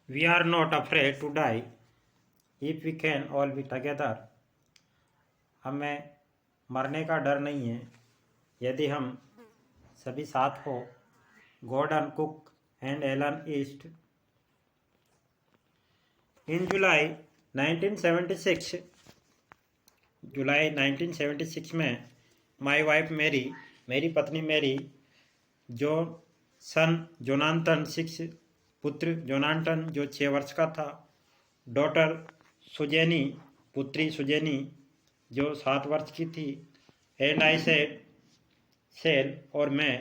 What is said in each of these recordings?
We are not afraid to die if we can all be together. हमें मरने का डर नहीं है यदि हम सभी साथ हो. Gordon Cook and Alan East. In July 1976 में माई वाइफ मेरी पत्नी मेरी, जो सन जोनाथन 6, पुत्र जोनाथन जो 6 वर्ष का था, डॉटर सुजेनी पुत्री सुजेनी जो 7 वर्ष की थी, एंड आई सेल और मैं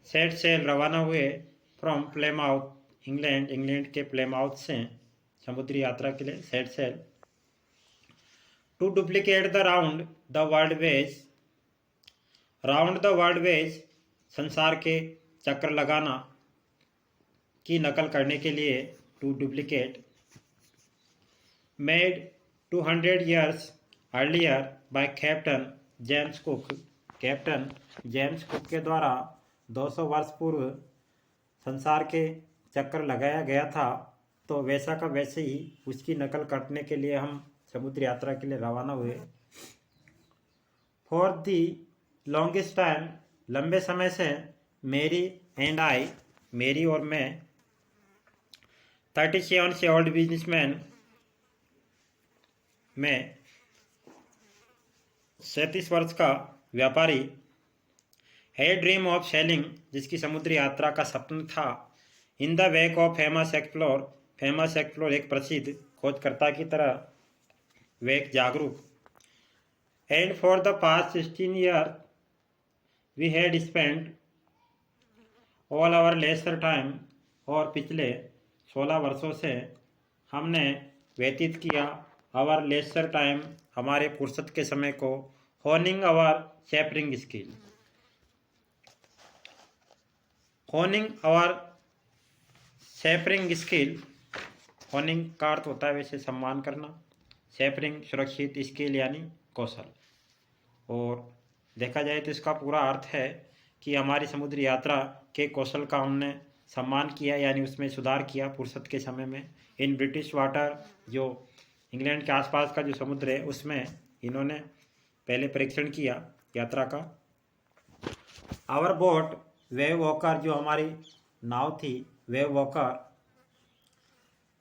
सेल रवाना हुए फ्रॉम प्लेमाउथ इंग्लैंड के प्लेमाउथ से समुद्री यात्रा के लिए. Sail to duplicate the round the world voyage संसार के चक्कर लगाना की नकल करने के लिए. To duplicate made 200 years earlier by captain James Cook के द्वारा 200 वर्ष पूर्व संसार के चक्कर लगाया गया था. तो वैसा का वैसे ही उसकी नकल करने के लिए हम समुद्री यात्रा के लिए रवाना हुए. फॉर दी लॉन्गेस्ट टाइम, लंबे समय से मेरी और मैं 37 से ओल्ड बिजनेसमैन में 37 वर्ष का व्यापारी, है ड्रीम ऑफ सेलिंग जिसकी समुद्री यात्रा का सपना था. In the wake of famous explore एक प्रसिद्ध खोजकर्ता की तरह वेक जागरूक. And for the past 16 year we had spend all our leisure time, और पिछले 16 वर्षों से हमने व्यतीत किया आवर लेजर टाइम हमारे फुर्सत के समय को honing our seafaring skill. Honing our seafaring skill, honing का अर्थ होता है वैसे सम्मान करना, शेपरिंग सुरक्षित, स्किल यानी कौशल. और देखा जाए तो इसका पूरा अर्थ है कि हमारी समुद्री यात्रा के कौशल का हमने सम्मान किया यानी उसमें सुधार किया फुर्सत के समय में. इन ब्रिटिश वाटर, जो इंग्लैंड के आसपास का जो समुद्र है उसमें इन्होंने पहले परीक्षण किया यात्रा का. आवर बोट वेव वॉकर, जो हमारी नाव थी वेव वॉकर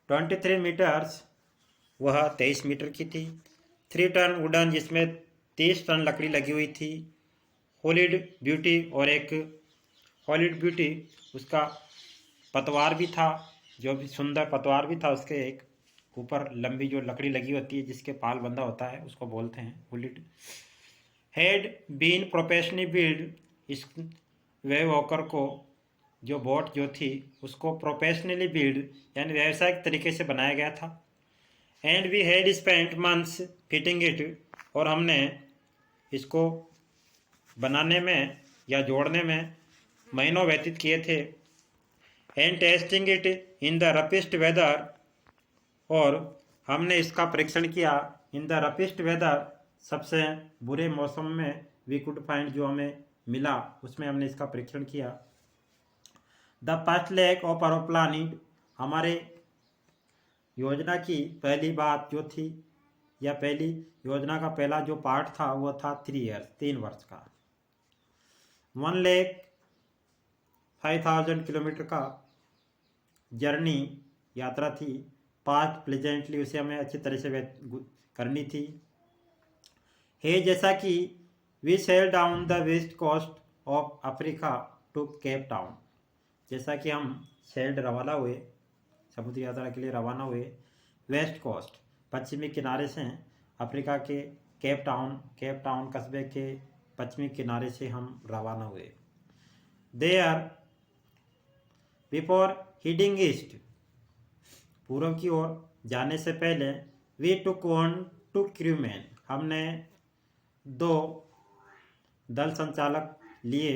23 मीटर्स, वह 23 मीटर की थी. 3 टन वुडन, जिसमें 30 टन लकड़ी लगी हुई थी. हॉलिड ब्यूटी, और एक हॉलिड ब्यूटी उसका पतवार भी था, जो भी सुंदर पतवार भी था. उसके एक ऊपर लंबी जो लकड़ी लगी होती है जिसके पाल बंधा होता है उसको बोलते हैं हॉलिड. हैड बीन प्रोफेशनली बिल्ड, इस वेव वॉकर को, जो बोट जो थी उसको प्रोफेशनली बिल्ड यानी व्यावसायिक तरीके से बनाया गया था. And we had spent months fitting it, और हमने इसको बनाने में या जोड़ने में महीनों व्यतीत किए थे. And testing it in the roughest weather, और हमने इसका परीक्षण किया इन द रफेस्ट वेदर, सबसे बुरे मौसम में. वी कुड फाइंड, जो हमें मिला उसमें हमने इसका परीक्षण किया. The first leg of our planning, हमारे योजना की पहली बात जो थी या पहली योजना का पहला जो पार्ट था वो था 3 वर्ष का. 1 लेग 5000 किलोमीटर का जर्नी यात्रा थी. पास्ट प्लेजेंटली, उसे हमें अच्छी तरह से करनी थी. है जैसा कि we sail down the west coast of Africa to Cape Town, जैसा कि हम सेल्ड रवाना हुए, समुद्री यात्रा के लिए रवाना हुए वेस्ट कोस्ट, पश्चिमी किनारे से अफ्रीका के केप टाउन कस्बे के पश्चिमी किनारे से हम रवाना हुए. देयर बिफोर हीडिंग ईस्ट, पूर्व की ओर जाने से पहले, वी टुक 2 क्रूमैन, हमने 2 दल संचालक लिए.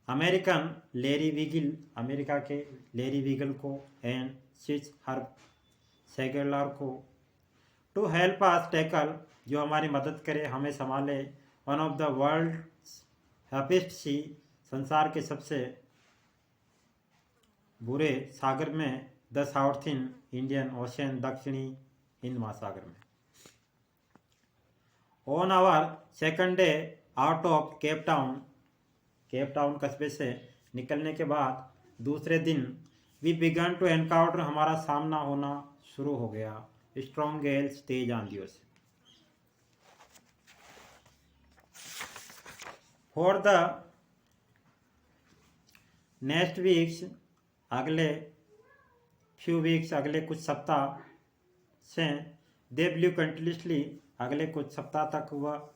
अमेरिकन लेरी वीगल, अमेरिका के लेरी वीगल को, एंड स्विस हर्ब सेगलर को. टू हेल्प अस टैकल, जो हमारी मदद करे, हमें संभाले, one of the world happiest sea, संसार के सबसे बुरे सागर में द साउथ इंडियन ओशन, दक्षिणी हिंद महासागर में। On our second day out of Cape Town कस्बे से निकलने के बाद दूसरे दिन वी बिगन टू एनकाउंटर, हमारा सामना होना शुरू हो गया स्ट्रॉन्ग गेल्स, तेज आंधियों से। फॉर द नेक्स्ट वीक्स, अगले फ्यू वीक्स, अगले कुछ सप्ताह से दे ब्लू कंटिन्यूसली, अगले कुछ सप्ताह तक वह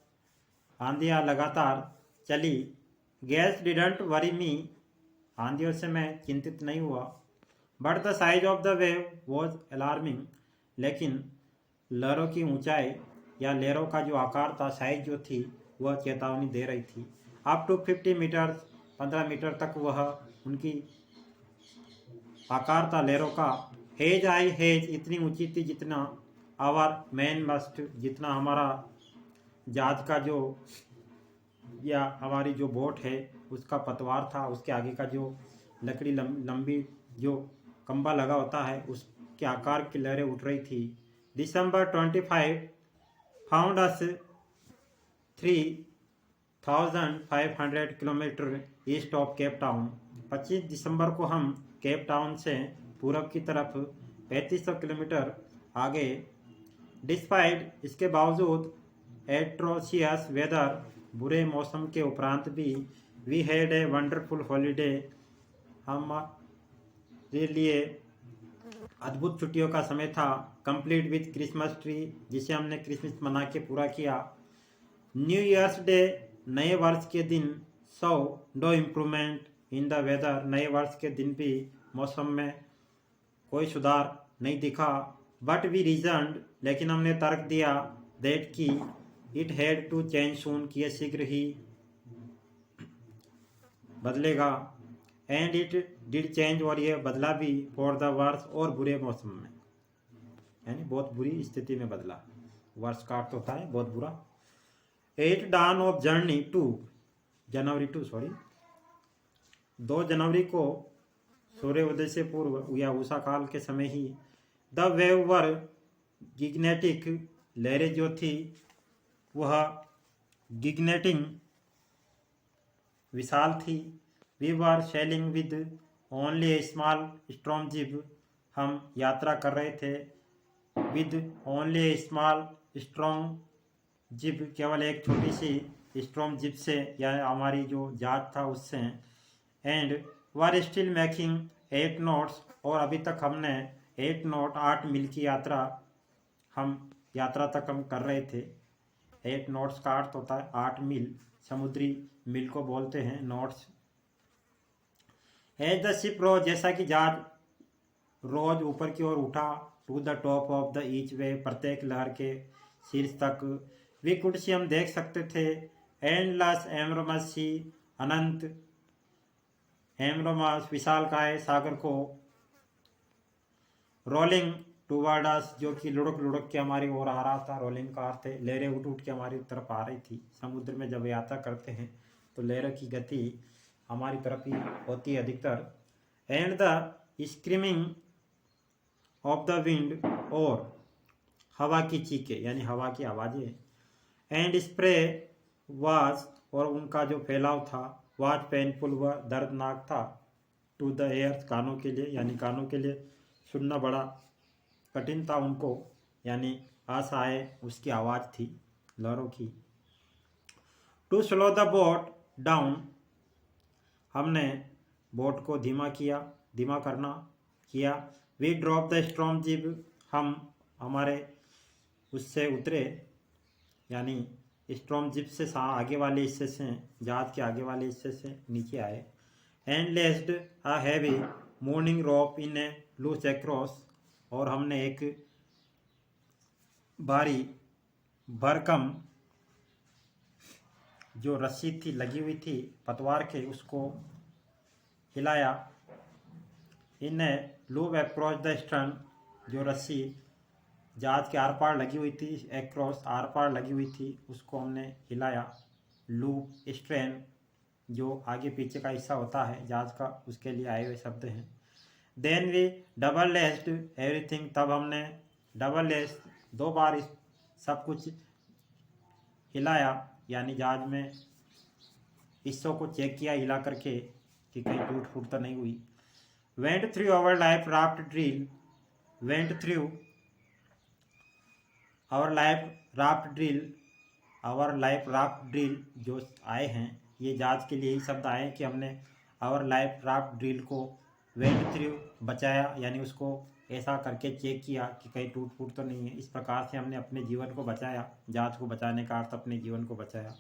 आंधियाँ लगातार चली। गैस डिडंट वरी मी, आंधियों से मैं चिंतित नहीं हुआ। But the size of the wave was alarming, लेकिन लहरों की ऊंचाई या लहरों का जो आकार था, साइज जो थी, वह चेतावनी दे रही थी। अप टू 50 मीटर, 15 मीटर तक वह उनकी आकार था लहरों का। हेज आई हेज, इतनी ऊंची थी जितना आवर मैन मस्ट, जितना हमारा जहाज का जो या हमारी जो बोट है उसका पतवार था, उसके आगे का जो लकड़ी लंबी जो खंबा लगा होता है, उसके आकार की लहरें उठ रही थी। दिसंबर 25 found us 3,500 kilometre east of Cape town. 25 दिसंबर को हम केप टाउन से पूरब की तरफ 3500 किलोमीटर आगे। डिस्पाइट, इसके बावजूद, एट्रोशियस वेदर, बुरे मौसम के उपरांत भी, we had a wonderful holiday, हमारे लिए अद्भुत छुट्टियों का समय था। कंप्लीट विथ क्रिसमस ट्री, जिसे हमने क्रिसमस मना के पूरा किया। न्यू ईयर्स डे, नए वर्ष के दिन। So no improvement in the weather, नए वर्ष के दिन भी मौसम में कोई सुधार नहीं दिखा। बट वी रीजन्ड, लेकिन हमने तर्क दिया, दैट की इट हैड टू चेंज सून, कि यह शीघ्र ही बदलेगा। एंड इट डिड चेंज, और यह बदला भी, फॉर द वर्स, और बुरे मौसम में, यानी बहुत बुरी स्थिति में बदला। वर्ष का अर्थ होता है बहुत बुरा। 8 dawn ऑफ जर्नी 2 जनवरी को सूर्योदय से पूर्व या उषा काल के समय ही, द वेव वर गिग्नेटिक, लहरें जो थी वह गिग्नेटिंग, विशाल थी। We were sailing with only a small storm jib, हम यात्रा कर रहे थे with only a small strong jib, केवल एक छोटी सी स्ट्रॉन्ग जिब से, या हमारी जो जहाज था उससे। And were still making 8 knots, और अभी तक हमने 8 knot 8 मील की यात्रा तक हम कर रहे थे। 8 knots का अर्थ होता है 8 मील, समुद्री मील को बोलते हैं knots. As the ship rose, जैसा कि जहाज रोज ऊपर की ओर उठा, to the top of the each wave, प्रत्येक लहर के शीर्ष तक। वी कुड सी, हम देख सकते थे, एंडलेस एमरोमस सी, अनंत एमरोमस, विशालकाय सागर को। रोलिंग टूवर्ड अस, जो कि लुढ़क लुढ़क के हमारी ओर आ रहा था। रोलिंग का अर्थ है लहरें उठ उठ के हमारी तरफ आ रही थी। समुद्र में जब यात्रा करते हैं तो लहरों की गति हमारी तरफ ही होती है अधिकतर। And the screaming of the wind, और हवा की चीखें, यानी हवा की आवाज़ें। एंड स्प्रे वाज, और उनका जो फैलाव था, वाज पेनफुल, वह दर्दनाक था। टू द एयर्स, कानों के लिए, यानी कानों के लिए सुनना बड़ा कठिन था उनको, यानी आशाएं उसकी आवाज़ थी लहरों की। To slow the boat down, हमने बोट को धीमा करना किया। वी ड्रॉप द स्ट्रॉम जिब, हम हमारे उससे उतरे, यानी स्ट्रॉम जिप से आगे वाले हिस्से से, जहाज के आगे वाले हिस्से से नीचे आए। And lashed a heavy mooring rope in a loop across, और हमने एक भारी भरकम जो रस्सी थी लगी हुई थी पतवार के, उसको हिलाया। In a loop across the stern, जो रस्सी जहाज के आर पार लगी हुई थी, एक्रॉस आर पार लगी हुई थी, उसको हमने हिलाया। लूप स्ट्रेन, जो आगे पीछे का हिस्सा होता है जहाज का, उसके लिए आए हुए शब्द हैं। Then we double lashed everything, तब हमने डबल लेस 2 बार इस सब कुछ हिलाया, यानी जहाज में हिस्सों को चेक किया हिला करके कि कहीं टूट फूट तो नहीं हुई। Went through our life raft drill, went through our life raft drill, our life raft drill जो आए हैं ये जहाज के लिए ही शब्द आए कि हमने आवर लाइफ राफ्ट ड्रिल को वेंट थ्रू बचाया, यानी उसको ऐसा करके चेक किया कि कहीं टूट फूट तो नहीं है। इस प्रकार से हमने अपने जीवन को बचाया, जहाज को बचाने का अर्थ अपने जीवन को बचाया।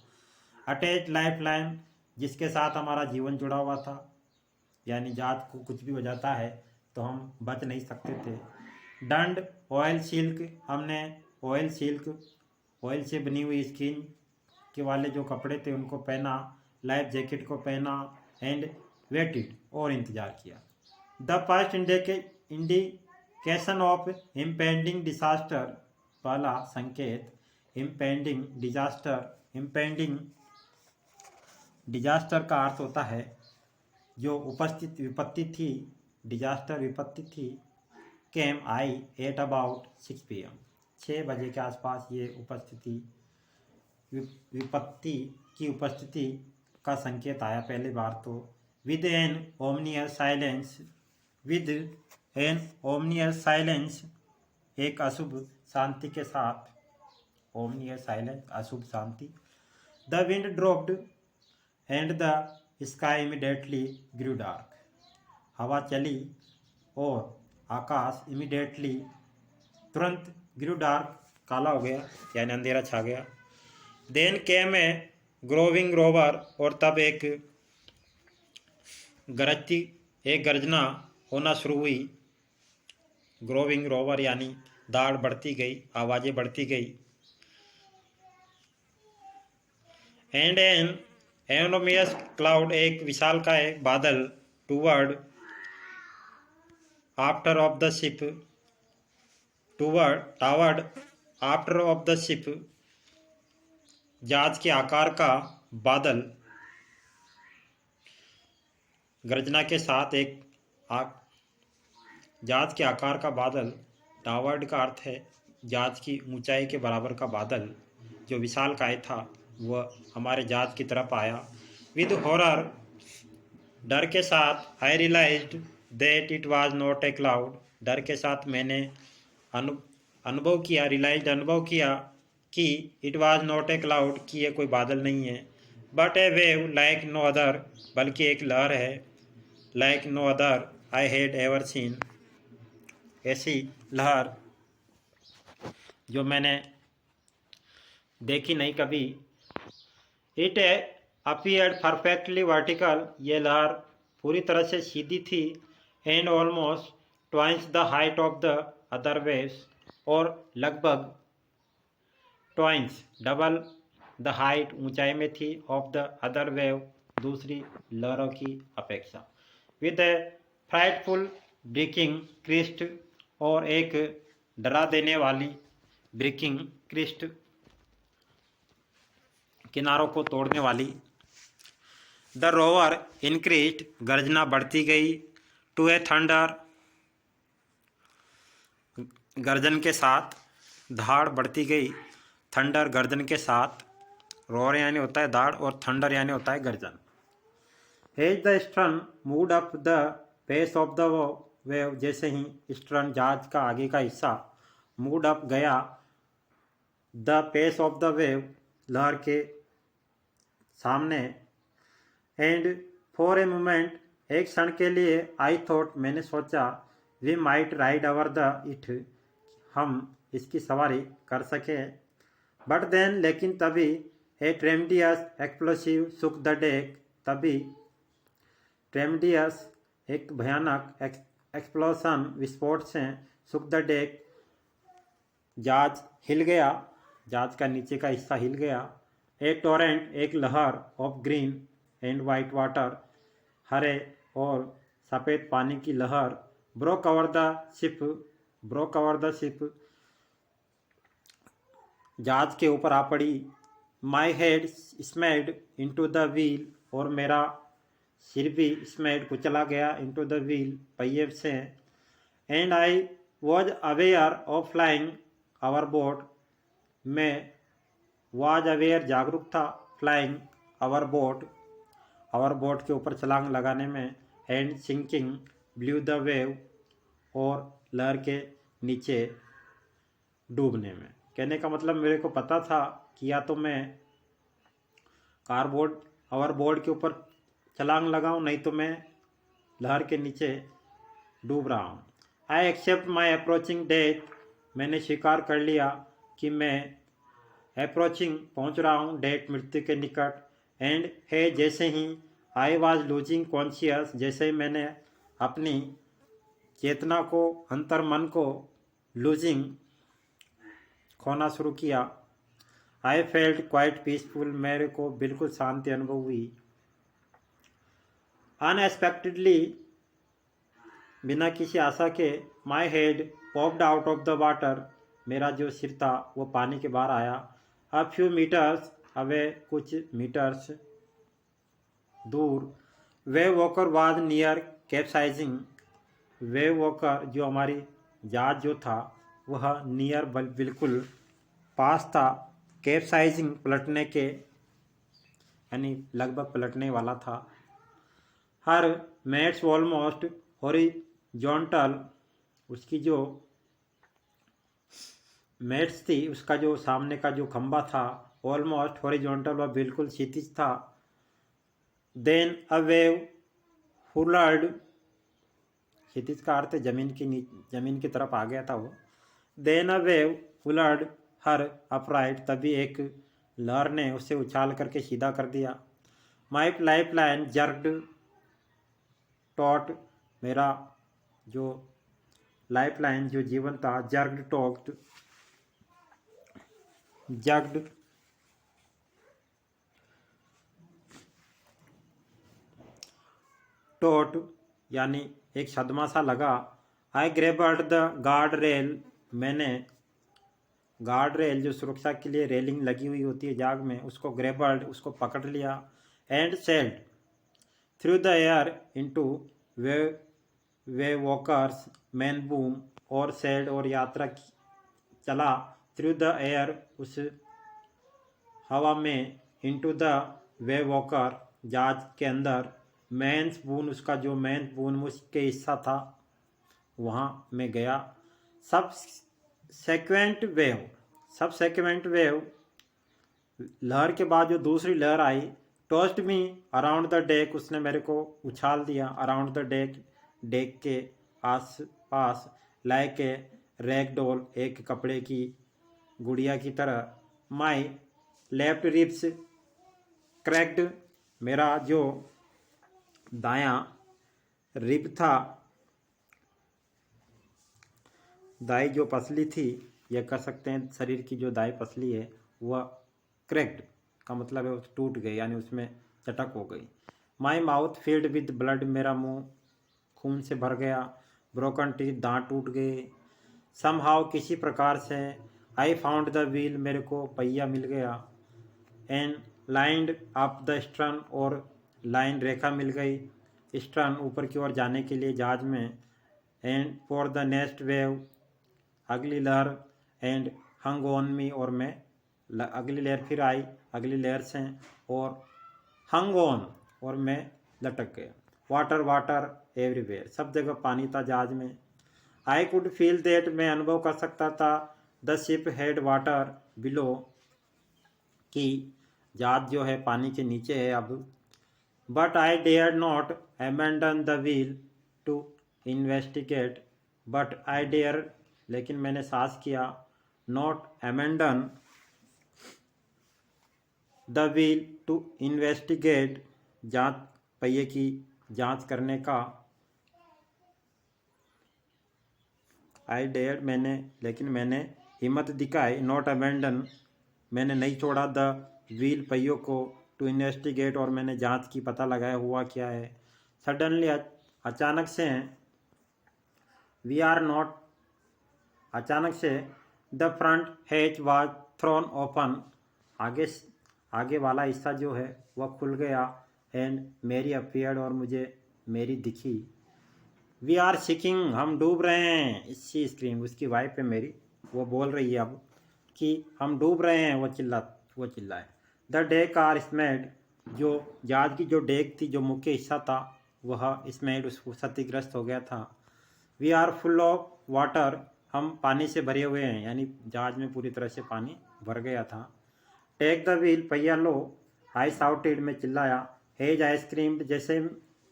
अटैच लाइफ लाइन, जिसके साथ हमारा जीवन जुड़ा हुआ था, यानी जहाज को कुछ भी हो जाता है तो हम बच नहीं सकते थे। डंड ऑयल सिल्क, हमने ऑयल सिल्क, ऑयल से बनी हुई स्किन के वाले जो कपड़े थे उनको पहना, लाइफ जैकेट को पहना, एंड वेटेड, और इंतजार किया। The first indication of impending disaster, पहला संकेत इम्पेंडिंग डिजास्टर, इम्पेंडिंग डिजास्टर का अर्थ होता है जो उपस्थित विपत्ति थी, डिजास्टर विपत्ति थी। केम आई एट अबाउट 6 PM, 6 बजे के आसपास ये उपस्थिति विपत्ति की उपस्थिति का संकेत आया पहली बार। तो with an ominous silence, with an ominous silence, एक अशुभ शांति के साथ, ओमनियस साइलेंस अशुभ शांति। The wind dropped and the sky immediately grew dark, हवा चली और आकाश इमीडिएटली तुरंत ग्रू डार्क, काला हो गया, यानी अंधेरा छा गया। देन केम ए ग्रोविंग रोवर, और तब एक गर्जना होना शुरू हुई। ग्रोविंग रोवर यानी दाड़ बढ़ती गई, आवाज़ें बढ़ती गई। एंड एन एनोमियस क्लाउड, एक विशालकाय बादल, toward after of the ship, toward after of the ship, जहाज के आकार का बादल, गर्जना के साथ एक जहाज के आकार का बादल, टावर्ड का अर्थ है जहाज की ऊंचाई के बराबर का बादल, जो विशालकाय था वह हमारे जहाज की तरफ आया। विद हॉरर, डर के साथ, I realised that it was not a cloud, डर के साथ मैंने अनुभव किया, रियलाइज्ड अनुभव किया कि it was not a cloud, कि ये कोई बादल नहीं है। But a wave like no other, बल्कि एक लहर है, like no other I had ever seen, ऐसी लहर जो मैंने देखी नहीं कभी। इट अपीयर्ड परफेक्टली वर्टिकल, ये लहर पूरी तरह से सीधी थी। And almost twice the height of the other waves, और लगभग ट्वाइस, डबल द हाइट, ऊंचाई में थी, ऑफ द अदर वेव, दूसरी लहरों की अपेक्षा। With a frightful breaking crest, और एक डरा देने वाली ब्रेकिंग क्रिस्ट, किनारों को तोड़ने वाली। द रोवर इंक्रीज्ड, गर्जना बढ़ती गई। टू ए थंडर, गर्जन के साथ, धाड़ बढ़ती गई, थंडर गर्जन के साथ। रोवर यानी होता है दाड़ और थंडर यानी होता है गर्जन। As the stern moved up the face of the wave, जैसे ही स्टर्न जहाज का आगे का हिस्सा मूड अप गया, the face of the wave, लहर के सामने। एंड फॉर ए मोमेंट, एक क्षण के लिए, आई थॉट, मैंने सोचा, we might ride over the it, हम इसकी सवारी कर सके। बट देन, लेकिन तभी, a tremendous explosive shook the deck, तभी ट्रेमेंडियस, एक भयानक एक्सप्लोशन, विस्फोट से, शुक द डेक, जहाज हिल गया, जहाज का नीचे का हिस्सा हिल गया। ए टोरेंट, एक लहर, of green and white water, हरे और सफ़ेद पानी की लहर, broke over the ship, broke over the ship, जहाज के ऊपर आ पड़ी। My head smashed into the wheel, और मेरा सिर भी स्मैड कुचला गया इनटू द व्हील, पहिए से, and I was aware of flying our boat, मैं वॉज अवेयर जागरूक था, फ्लाइंग आवर बोट के ऊपर छलांग लगाने में, and sinking below the wave, और लहर के नीचे डूबने में। कहने का मतलब मेरे को पता था कि या तो मैं आवर बोर्ड के ऊपर छलांग लगाऊं, नहीं तो मैं लहर के नीचे डूब रहा हूँ। I accept my approaching death, मैंने स्वीकार कर लिया कि मैं अप्रोचिंग पहुँच रहा हूँ, डेथ मृत्यु के निकट, एंड है जैसे ही आई वॉज लूजिंग कॉन्शियस, जैसे ही मैंने अपनी चेतना को, अंतर मन को लूजिंग खोना शुरू किया, आई फेल्ट क्वाइट पीसफुल, मेरे को बिल्कुल शांति अनुभव हुई। अनएक्सपेक्टेडली, बिना किसी आशा के, my head popped out of the water, मेरा जो सिर था वो पानी के बाहर आया। अ फ्यू मीटर्स अवे, कुछ मीटर्स दूर, wave walker was near capsizing, wave walker जो हमारी जहाज जो था वह नियर बिल्कुल पास था, कैप्साइजिंग पलटने के, यानी लगभग पलटने वाला था। हर मेट्स ऑलमोस्ट हॉरिजॉन्टल, उसकी जो मेट्स थी, उसका जो सामने का जो खंबा था, ऑलमोस्ट हॉरिजॉन्टल, वह बिल्कुल क्षितिज था। देन अ वेव हुलर्ड, क्षितिज का अर्थ जमीन की तरफ आ गया था वो। Then a wave hurled her upright, तभी एक लहर ने उसे उछाल करके सीधा कर दिया। माई लाइफ लाइन जर्गड टॉट, मेरा जो लाइफ लाइन जो जीवन था, जर्गड टॉक्ड जग्ड टोट, यानी एक सदमा सा लगा। आई ग्रेबल्ड द गार्ड रेल, मैंने गार्ड रेल जो सुरक्षा के लिए रेलिंग लगी हुई होती है जाग में, उसको ग्रेबल्ड, उसको पकड़ लिया। And sailed through the air into way walkers man boom, और सेल्ड और यात्रा चला, थ्रू द एयर उस हवा में, इनटू द वे वॉकर जहाज के अंदर, मैंस बून उसका जो मैंस बून उसके हिस्सा था वहाँ मैं गया। सब सेक्वेंट वेव, लहर के बाद जो दूसरी लहर आई, tossed me around the deck, उसने मेरे को उछाल दिया अराउंड द डेक के आस पास, लाइक ए रैग डॉल, एक कपड़े की गुड़िया की तरह। माई लेफ्ट रिब्स क्रैक्ड, मेरा जो दायां रिब था, दाई जो पसली थी, यह कह सकते हैं शरीर की जो दाई पसली है वह क्रैक्ड का मतलब है टूट गई, यानी उसमें चटक हो गई। My mouth field with blood, मेरा मुंह खून से भर गया। ब्रोकन टीथ, दांत टूट गए। समहाउ, किसी प्रकार से। आई फाउंड द व्हील, मेरे को पहिया मिल गया। And lined up the stern, और लाइन रेखा मिल गई स्टर्न ऊपर की ओर जाने के लिए जहाज में। And for the next wave, अगली लहर। एंड हंग ऑन मी, और मैं अगली लहर फिर आई अगली लहर से, और हंग ऑन, और मैं लटक गया। वाटर वाटर एवरीवेयर, सब जगह पानी था जहाज में। आई कुड फील दैट, मैं अनुभव कर सकता था, the ship had water below, कि जहाज जो है पानी के नीचे है अब। But I dare not abandon the wheel to investigate, but I dare, लेकिन मैंने साहस किया, not abandon the wheel to investigate, जांच, पहिए की जांच करने का। आई डेयर, लेकिन मैंने हिम्मत दिखाई, नॉट अबैंडन, मैंने नहीं छोड़ा, द व्हील, पहियों को, टू इन्वेस्टिगेट, और मैंने जांच की, पता लगाया हुआ क्या है। सडनली, अचानक से, वी आर नॉट, अचानक से, the front hatch was thrown open, आगे वाला हिस्सा जो है वह खुल गया। एंड मेरी अपीयर्ड, और मुझे मेरी दिखी। वी आर सिकिंग, हम डूब रहे हैं। शी स्क्रीम, उसकी वाइफ है मेरी, वो बोल रही है अब कि हम डूब रहे हैं। वो चिल्लाए। द डेक आर स्मेड, जो जहाज की जो डेक थी, जो मुख्य हिस्सा था, वह स्मेड, उसको क्षतिग्रस्त हो गया था। We are full of water, हम पानी से भरे हुए हैं, यानी जहाज में पूरी तरह से पानी भर गया था। टेक द व्हील, पहिया लो। आई साउटेड, में चिल्लाया। हेज आइसक्रीम, जैसे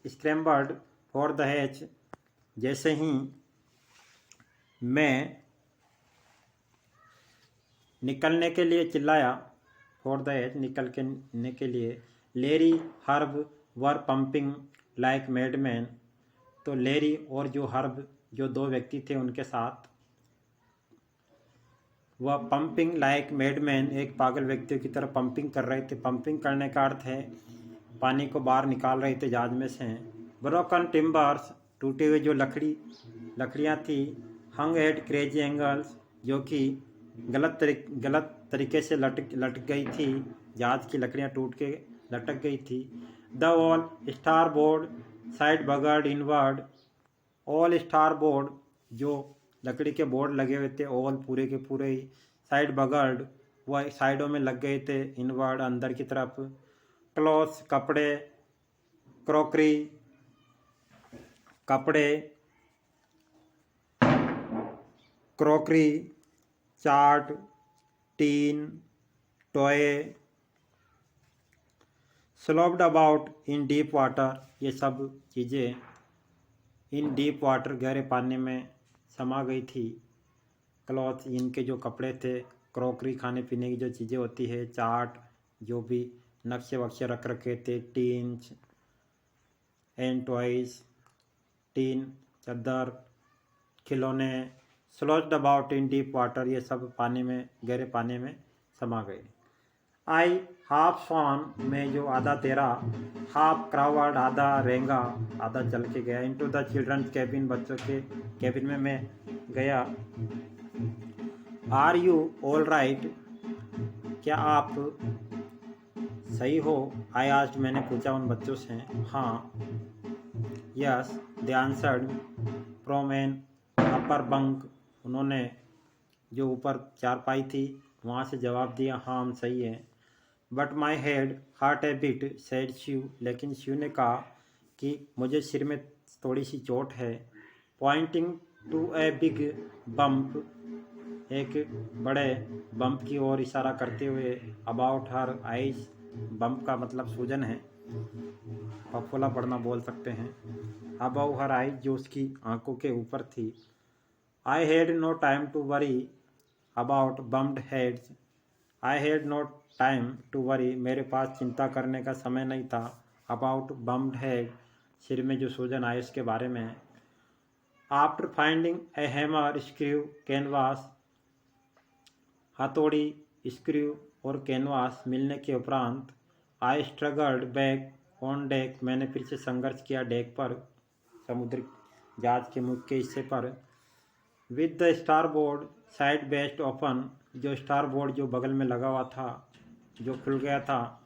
स्क्रैम्बर्ड फॉर द हैच, जैसे ही मैं निकलने के लिए चिल्लाया। फॉर द हैच, निकलने के लिए। लेरी हर्ब वर पंपिंग लाइक मैडमैन, तो लेरी और जो हर्ब, जो दो व्यक्ति थे उनके साथ, वह पंपिंग लाइक मैडमैन, एक पागल व्यक्तियों की तरह पंपिंग कर रहे थे। पंपिंग करने का अर्थ है पानी को बाहर निकाल रहे थे जहाज में से। ब्रोकन टिम्बर्स, टूटे हुए जो लकड़ियाँ थी। हंग एट क्रेजी एंगल्स, जो कि गलत तरीके से लटक गई थी। जहाज की लकड़ियाँ टूट के लटक गई थी। The all starboard side bulged inward, all starboard, जो लकड़ी के बोर्ड लगे हुए थे, ऑल पूरे के पूरे ही, साइड बगर्ड, वह साइडों में लग गए थे, इनवर्ड अंदर की तरफ। क्लॉथ्स, कपड़े। क्रॉकरी, कपड़े। Crockery, chaat, tin, toy. Sloped about in deep water, ये सब चीज़ें इन डीप वाटर, गहरे पानी में समा गई थी। क्लॉथ, इनके जो कपड़े थे। क्रॉकरी, खाने पीने की जो चीज़ें होती है। चाट, जो भी नक्शे वक्शे रख रखे थे। टीन्स एंड टॉयज, टीन, चादर, खिलौने। Sloped about in deep water, ये सब पानी में, गहरे पानी में समा गए। आई हाफ स्वान, में जो आधा तेरा। हाफ क्राउड, आधा रेंगा, आधा चल के गया। इनटू द चिल्ड्रंस कैबिन, बच्चों के कैबिन में मैं गया। आर यू ऑल राइट, क्या आप सही हो? आई आस्क्ड, मैंने पूछा उन बच्चों से। हाँ, yes they answered from an upper bunk, उन्होंने जो ऊपर चारपाई थी वहाँ से जवाब दिया, हाँ हम सही हैं। But my head hurt a bit said Shiv, लेकिन शिव ने कहा कि मुझे सिर में थोड़ी सी चोट है। Pointing to a big bump, एक बड़े बम्प की ओर इशारा करते हुए। अबाउट हर आइज, बम्प का मतलब सूजन है, फफोला पड़ना बोल सकते हैं। अबाउ हर आइज, जो उसकी आंखों के ऊपर थी। I had no time to worry about bumped heads, I had no time to worry, मेरे पास चिंता करने का समय नहीं था। अबाउट बम्प्ड हेड, सिर में जो सूजन आए उसके बारे में। आफ्टर फाइंडिंग ए हैमर स्क्रू कैनवास, हथौड़ी, स्क्रू और कैनवास मिलने के उपरांत। आई स्ट्रगल्ड बैक ऑन डेक, मैंने फिर से संघर्ष किया डेक पर, समुद्र जहाज के मुख्य हिस्से पर। With the star board side best open, जो स्टार बोर्ड जो बगल में लगा हुआ था, जो खुल गया था।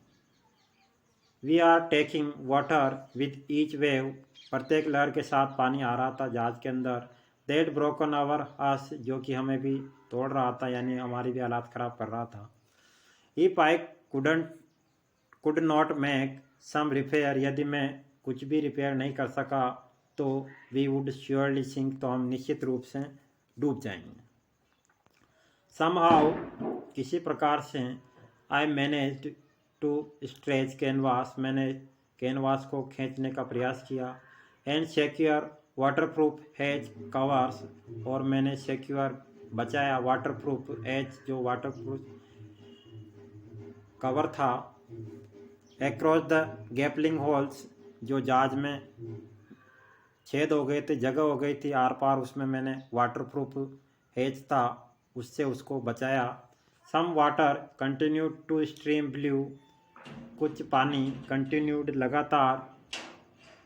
We are taking water with each wave, प्रत्येक लहर के साथ पानी आ रहा था जहाज के अंदर। दैट ब्रोकन आवर अस, जो कि हमें भी तोड़ रहा था, यानी हमारी भी हालात ख़राब कर रहा था। If I could not make some repair, यदि मैं कुछ भी रिपेयर नहीं कर सका तो वी वुड श्योरली सिंक, तो हम निश्चित रूप से डूब जाएंगे। समहाउ, किसी प्रकार से। I managed to stretch canvas, मैंने कैनवास को खींचने का प्रयास किया। And secure waterproof edge covers, और मैंने सिक्योर बचाया वाटरप्रूफ एज, जो वाटरप्रूफ कवर था। एक्रॉस द गैपलिंग होल्स, जो जहाज में छेद हो गए थे, जगह हो गई थी आर पार, उसमें मैंने वाटरप्रूफ हेज था उससे उसको बचाया। Some water continued to stream below, कुछ पानी कंटिन्यूड लगातार,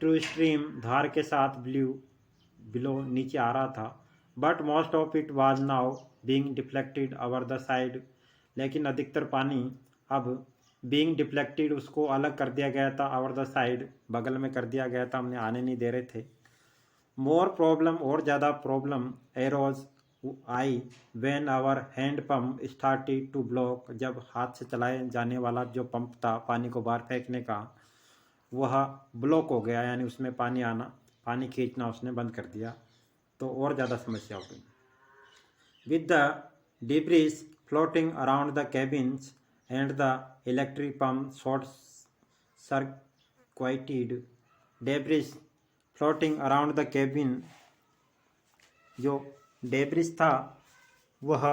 टू स्ट्रीम धार के साथ, ब्लू बिलो नीचे आ रहा था। But most of it was now being deflected over the side, लेकिन अधिकतर पानी अब बीइंग डिफ्लेक्टेड, उसको अलग कर दिया गया था, ओवर द साइड, बगल में कर दिया गया था, हमने आने नहीं दे रहे थे। मोर प्रॉब्लम, और ज़्यादा problem arose I when our hand pump started to block, जब हाथ से चलाए जाने वाला जो पंप था पानी को बाहर फेंकने का, वह ब्लॉक हो गया, यानी उसमें पानी आना, पानी खींचना उसने बंद कर दिया, तो और ज़्यादा समस्या हो गई। With the debris floating around the cabins and the electric pump short circuited, debris floating around the cabin, जो डेब्रिस था वह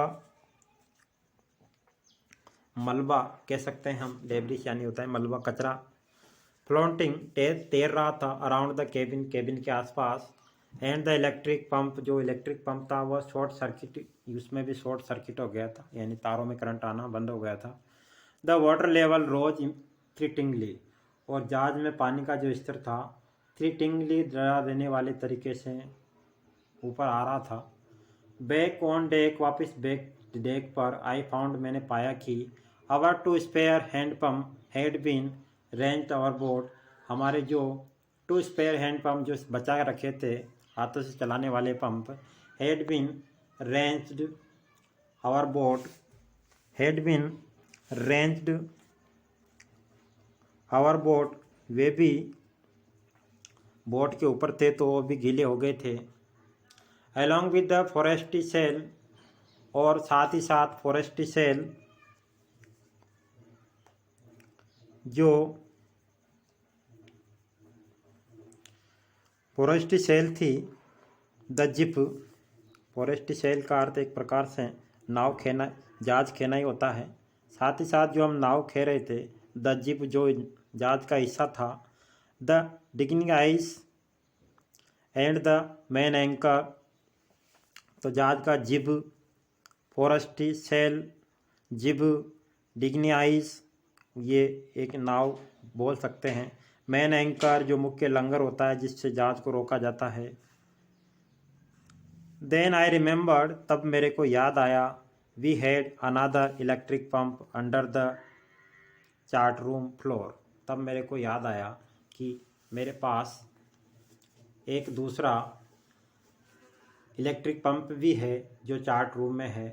मलबा कह सकते हैं हम, डेब्रिस यानी होता है मलबा, कचरा। फ्लोटिंग तैर रहा था अराउंड द केबिन, केबिन के आसपास। एंड द इलेक्ट्रिक पंप, जो इलेक्ट्रिक पंप था वह शॉर्ट सर्किट, उसमें भी शॉर्ट सर्किट हो गया था, यानी तारों में करंट आना बंद हो गया था। द वाटर लेवल रोज थ्रिटिंगली, और जहाज में पानी का जो स्तर था थ्रिटिंगली, डरा देने वाले तरीके से ऊपर आ रहा था। बैक ऑन डेक, वापस बैक डेक पर, आई फाउंड, मैंने पाया कि our two spare hand pump had been wrenched overboard, हमारे जो टू स्पेयर हैंड पंप जो बचा रखे थे हाथों से चलाने वाले pump, had been wrenched overboard, had been wrenched overboard, वे भी बोट के ऊपर थे तो वो भी गीले हो गए थे। Along with the forestay sail, और साथ ही साथ फॉरेस्टी सेल, जो फॉरेस्टी सेल थी, द जिप, फॉरेस्टी सेल का अर्थ एक प्रकार से नाव खेना, जहाज खेना ही होता है। साथ ही साथ जो हम नाव खे रहे थे, द जिप जो जहाज का हिस्सा था, the dinghies and the main anchor, तो जहाज का जिब, फॉरेस्टी सेल, जिब, डिगनी आइस, ये एक नाव बोल सकते हैं। मेन एंकर, जो मुख्य लंगर होता है जिससे जहाज को रोका जाता है। देन आई रिमेंबर्ड, तब मेरे को याद आया, we had another electric pump under the chart room floor, तब मेरे को याद आया कि मेरे पास एक दूसरा इलेक्ट्रिक पंप भी है जो चार्ट रूम में है।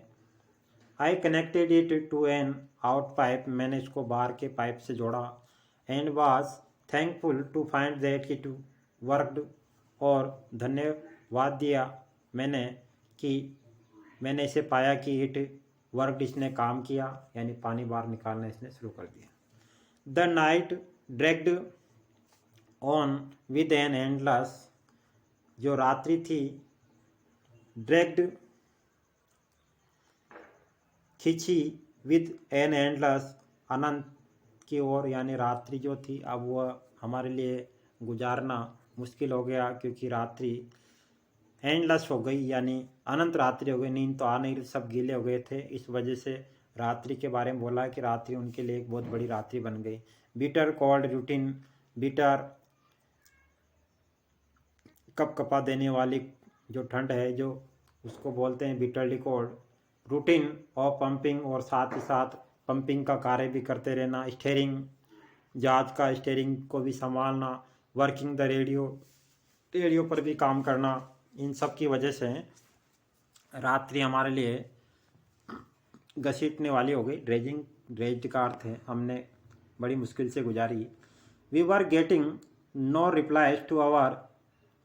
I connected it to an out pipe, मैंने इसको बाहर के पाइप से जोड़ा। And was thankful to find that it worked, और धन्यवाद दिया मैंने कि मैंने इसे पाया कि इट वर्कड, इसने काम किया, यानी पानी बाहर निकालना इसने शुरू कर दिया। The night dragged on with an endless, जो रात्रि थी, ड्रैग्ड खींची, विद एन एंडलेस, अनंत की ओर, यानी रात्रि जो थी अब वह हमारे लिए गुजारना मुश्किल हो गया, क्योंकि रात्रि एंडलेस हो गई, यानी अनंत रात्रि हो गई, नींद तो आ नहीं रही, सब गीले हो गए थे। इस वजह से रात्रि के बारे में बोला कि रात्रि उनके लिए एक बहुत बड़ी रात्रि बन गई। बिटर कोल्ड रूटीन, बिटर कप कपा देने वाली जो ठंड है, जो उसको बोलते हैं bitterly cold. Routine of pumping, और साथ ही साथ पंपिंग का कार्य भी करते रहना। स्टीयरिंग, जहाज का स्टीयरिंग को भी संभालना। वर्किंग द रेडियो, रेडियो पर भी काम करना। इन सब की वजह से रात्रि हमारे लिए घसीटने वाली हो गई। ड्रेज्ड का अर्थ है हमने बड़ी मुश्किल से गुजारी। We were getting no replies to our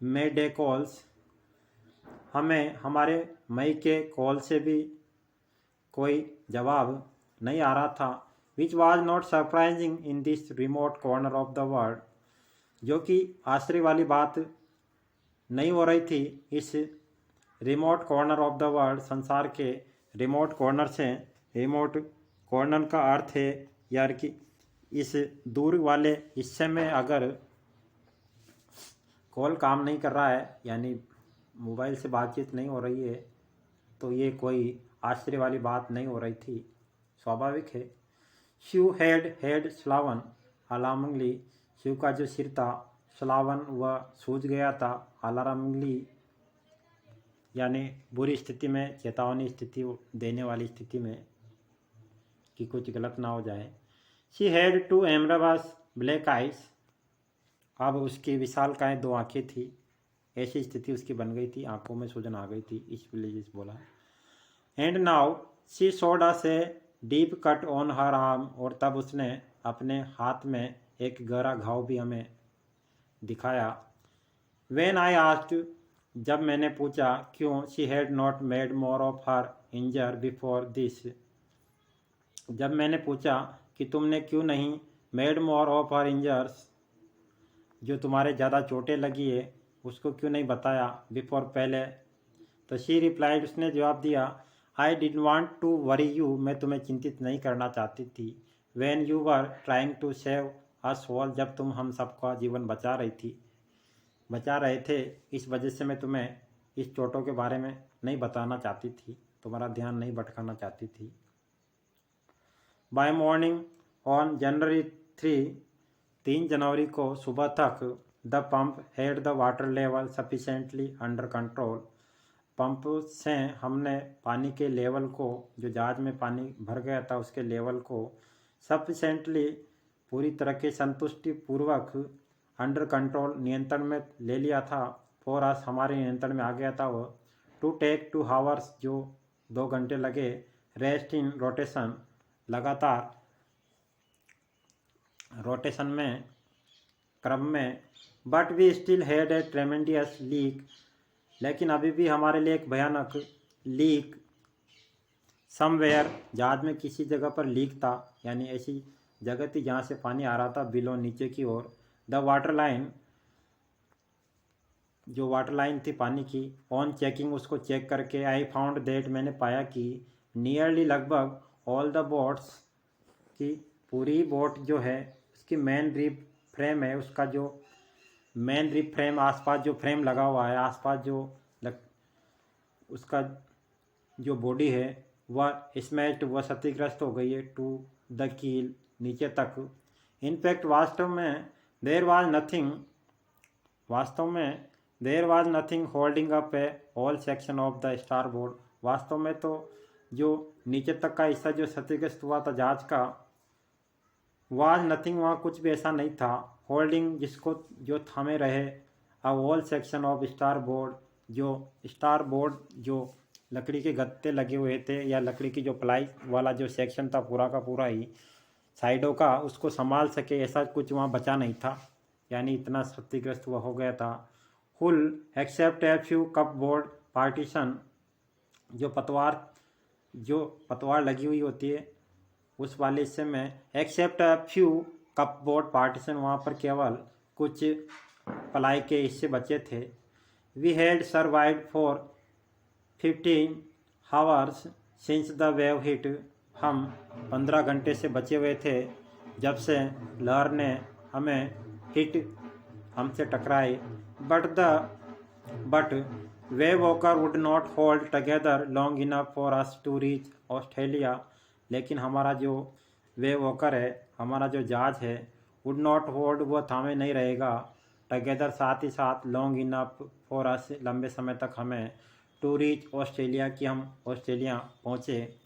mayday calls, हमें हमारे मई के कॉल से भी कोई जवाब नहीं आ रहा था। Which was not surprising in this remote corner of the world, जो कि आश्चर्य वाली बात नहीं हो रही थी इस remote corner of the world, संसार के रिमोट कॉर्नर से। रिमोट कॉर्नर का अर्थ है यार कि इस दूर वाले हिस्से में अगर कॉल काम नहीं कर रहा है, यानी मोबाइल से बातचीत नहीं हो रही है, तो ये कोई आश्चर्य वाली बात नहीं हो रही थी, स्वाभाविक है। शिव हेड स्लावन अलार्मिंगली, शिव का जो सिर था स्लावन वह सूझ गया था। अलार्मिंगली यानी बुरी स्थिति में, चेतावनी स्थिति देने वाली स्थिति में कि कुछ गलत ना हो जाए। शी हैड टू एमराबास ब्लैक आइज। अब उसकी विशालकाय 2 आंखें थी। ऐसी स्थिति उसकी बन गई थी, आंखों में सूजन आ गई थी, इसलिए बोला। And now she showed us a deep cut on her arm. और तब उसने अपने हाथ में एक गहरा घाव भी हमें दिखाया। व्हेन आई आस्क्ड, जब मैंने पूछा क्यों, she had not made more of her injury before this. जब मैंने पूछा कि तुमने क्यों नहीं मेड मोर ऑफ हर इंजर्स, जो तुम्हारे ज़्यादा चोटें लगी है उसको क्यों नहीं बताया बिफोर, पहले। तो शी रिप्लाइड, उसने जवाब दिया, I did want to worry you, मैं तुम्हें चिंतित नहीं करना चाहती थी। When you were trying to save us all, जब तुम हम सबका जीवन बचा रहे थे, इस वजह से मैं तुम्हें इस चोटों के बारे में नहीं बताना चाहती थी, तुम्हारा ध्यान नहीं भटकाना चाहती थी। बाय मॉर्निंग ऑन जनवरी 3 जनवरी को सुबह तक the pump had the water level sufficiently under control. Pump से हमने पानी के लेवल को, जो जहाज में पानी भर गया था उसके लेवल को सफिशेंटली, पूरी तरह के संतुष्टि पूर्वक, अंडर कंट्रोल, नियंत्रण में ले लिया था। फॉर अस, हमारे नियंत्रण में आ गया था वो। टू टेक 2 आवर्स, जो 2 घंटे लगे। रेस्ट इन रोटेशन, लगातार रोटेशन में, क्रम में। But we still had a tremendous leak, लेकिन अभी भी हमारे लिए एक भयानक लीक, समवेयर, जहाज में किसी जगह पर लीक था, यानी ऐसी जगह थी जहाँ से पानी आ रहा था बिलो, नीचे की ओर। द वाटर लाइन, जो वाटर लाइन थी पानी की, ऑन चेकिंग, उसको चेक करके, आई फाउंड दैट, मैंने पाया कि नियरली, लगभग, ऑल द बोट्स, की पूरी बोट जो है उसकी मेन रिब फ्रेम है, उसका जो मेन रिब फ्रेम, आसपास जो फ्रेम लगा हुआ है, आसपास जो उसका जो बॉडी है वह स्मैश्ड, वह क्षतिग्रस्त हो गई है। टू द कील, नीचे तक। इनफैक्ट, वास्तव में there was nothing holding up A all section of the star board. वास्तव में तो जो नीचे तक का हिस्सा जो क्षतिग्रस्त हुआ था जहाज का, वाज नथिंग, वहाँ कुछ भी ऐसा नहीं था। होल्डिंग, जिसको जो थामे रहे, अ all section of star board, जो स्टार बोर्ड, जो लकड़ी के गत्ते लगे हुए थे, या लकड़ी की जो प्लाई वाला जो सेक्शन था पूरा का पूरा ही साइडों का, उसको संभाल सके, ऐसा कुछ वहाँ बचा नहीं था, यानी इतना क्षतिग्रस्त हुआ हो गया था। Hull except a few cupboard partition, जो पतवार लगी हुई होती है उस वाले हिस्से में, except a few cupboard partition, वहाँ पर केवल कुछ पलाई के हिस्से बचे थे। We had survived for 15 hours since the wave hit, हम 15 घंटे से बचे हुए थे जब से लहर ने हमसे टकराई। But wave walker would not hold together long enough for us to reach Australia, लेकिन हमारा जो वेव वॉकर है, हमारा जो जहाज है, वुड नॉट होल्ड, वह थामे नहीं रहेगा, टगेदर, साथ ही साथ, लॉन्ग इनफ फॉर अस, लंबे समय तक हमें, टू रीच ऑस्ट्रेलिया, कि हम ऑस्ट्रेलिया पहुँचे।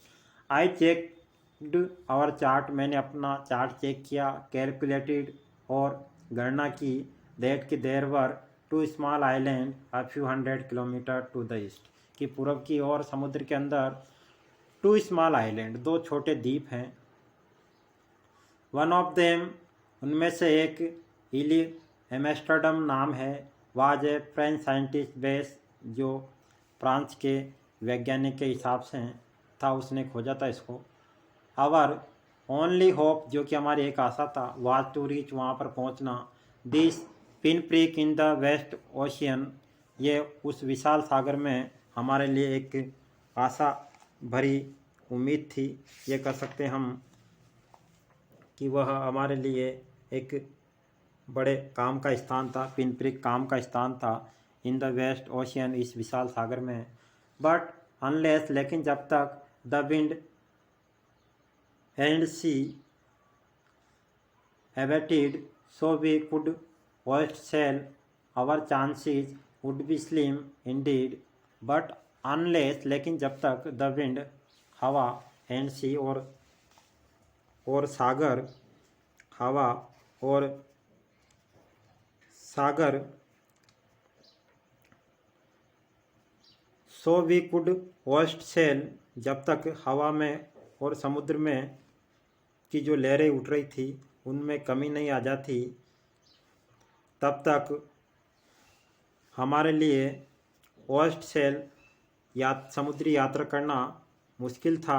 आई चेकड आवर चार्ट, मैंने अपना चार्ट चेक किया। कैलकुलेटेड, और गणना की। दैट कि there were 2 small island a few 100 kilometre to the east, कि पूर्व की ओर समुद्र के अंदर 2 स्मॉल आइलैंड, 2 छोटे द्वीप हैं। वन ऑफ देम, उनमें से एक, इली एम्स्टर्डम नाम है, was a French scientist base, जो फ्रांस के वैज्ञानिक के हिसाब से था, उसने खोजा था इसको। आवर ओनली होप, जो कि हमारी एक आशा था, वाज टू रीच, वहाँ पर पहुँचना। This pin prick in the vast ocean, ये उस विशाल सागर में हमारे लिए एक आशा भरी उम्मीद थी, ये कर सकते हम कि वह हमारे लिए एक बड़े काम का स्थान था। पिन प्रिक काम का स्थान था, इन द वेस्ट ओशियन, इस विशाल सागर में। बट अनलेस, लेकिन जब तक, the wind and sea abated, so we could hoist sail, our chances would be slim indeed. But unless, लेकिन जब तक, the wind, हवा, and sea, और सागर, हवा और सागर, so we could hoist sail, जब तक हवा में और समुद्र में की जो लहरें उठ रही थी उनमें कमी नहीं आ जाती, तब तक हमारे लिए होस्ट सेल समुद्री यात्रा करना मुश्किल था।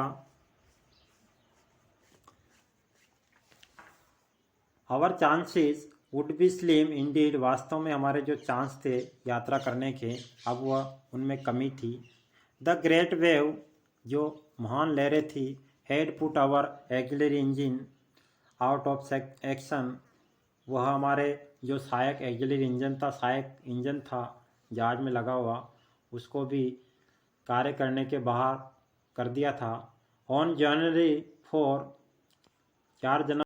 Our chances would be slim indeed, वास्तव में हमारे जो चांस थे यात्रा करने के, अब वह उनमें कमी थी। द ग्रेट वेव, जो महान लहरें थी, had put our auxiliary engine out of action, वह हमारे जो सहायक एक्सिलरी इंजन था, सहायक इंजन था जहाज में लगा हुआ, उसको भी कार्य करने के बाहर कर दिया था। On January 4, 4 January